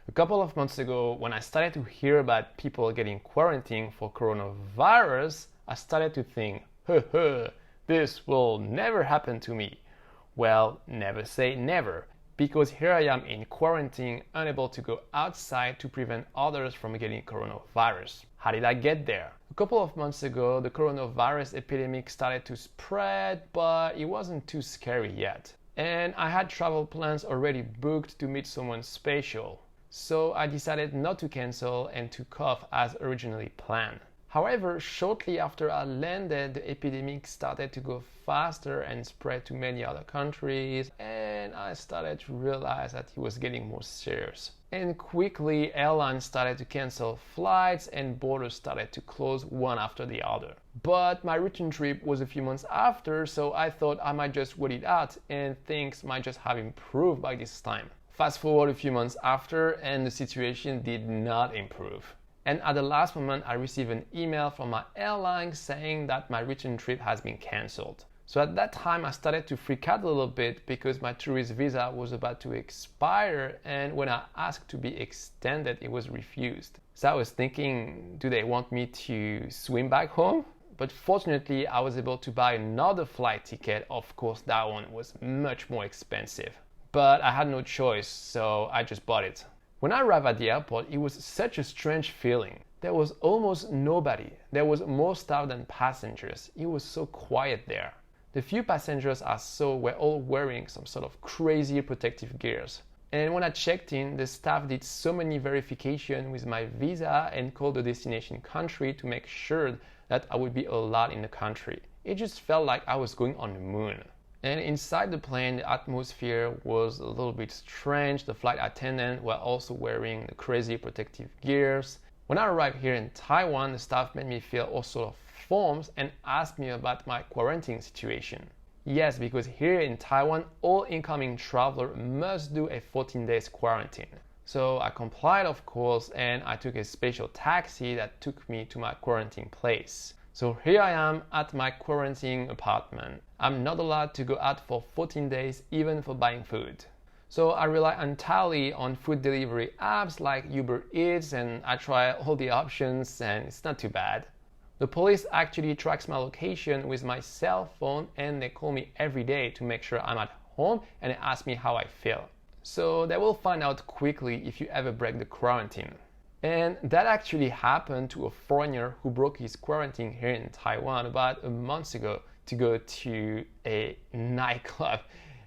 A couple of months ago, when I started to hear about people getting quarantined for coronavirus, I started to think, this will never happen to me. Well, never say never, because here I am in quarantine, unable to go outside to prevent others from getting coronavirus. How did I get there? A couple of months ago, the coronavirus epidemic started to spread, but it wasn't too scary yet. And I had travel plans already booked to meet someone special. So I decided not to cancel and to cough as originally planned. However, shortly after I landed, the epidemic started to go faster and spread to many other countries, and I started to realize that it was getting more serious. And quickly, airlines started to cancel flights and borders started to close one after the other. But my return trip was a few months after, so I thought I might just wait it out and things might just have improved by this time. Fast forward a few months after, and the situation did not improve. And at the last moment, I received an email from my airline saying that my return trip has been cancelled. So at that time, I started to freak out a little bit because my tourist visa was about to expire, and when I asked to be extended, it was refused. So I was thinking, do they want me to swim back home? But fortunately, I was able to buy another flight ticket. Of course, that one was much more expensive. But I had no choice, so I just bought it. When I arrived at the airport, it was such a strange feeling. There was almost nobody. There was more staff than passengers. It was so quiet there. The few passengers I saw were all wearing some sort of crazy protective gears. And when I checked in, the staff did so many verifications with my visa and called the destination country to make sure that I would be allowed in the country. It just felt like I was going on the moon. And inside the plane, the atmosphere was a little bit strange. The flight attendants were also wearing the crazy protective gears. When I arrived here in Taiwan, the staff made me fill all sorts of forms and asked me about my quarantine situation. Yes, because here in Taiwan, all incoming travelers must do a 14 days quarantine. So I complied, of course, and I took a special taxi that took me to my quarantine place. So here I am at my quarantine apartment. I'm not allowed to go out for 14 days, even for buying food. So I rely entirely on food delivery apps like Uber Eats, and I try all the options and it's not too bad. The police actually tracks my location with my cell phone and they call me every day to make sure I'm at home and they ask me how I feel. So they will find out quickly if you ever break the quarantine. And that actually happened to a foreigner who broke his quarantine here in Taiwan about a month ago to go to a nightclub.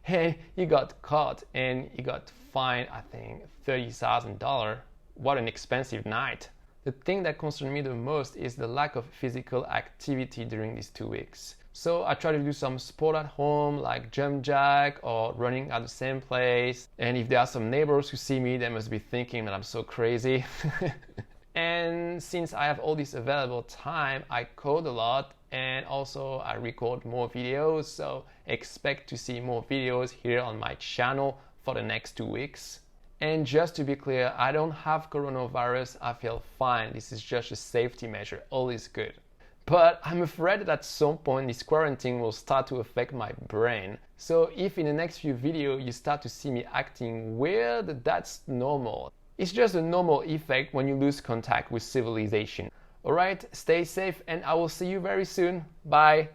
And he got caught and he got fined, I think, $30,000. What an expensive night. The thing that concerned me the most is the lack of physical activity during these 2 weeks. So I try to do some sport at home like jump jack or running at the same place. And if there are some neighbors who see me, they must be thinking that I'm so crazy. And since I have all this available time, I code a lot and also I record more videos. So expect to see more videos here on my channel for the next 2 weeks. And just to be clear, I don't have coronavirus. I feel fine. This is just a safety measure. All is good. But I'm afraid that at some point this quarantine will start to affect my brain. So if in the next few videos you start to see me acting weird, that's normal. It's just a normal effect when you lose contact with civilization. Alright, stay safe and I will see you very soon. Bye!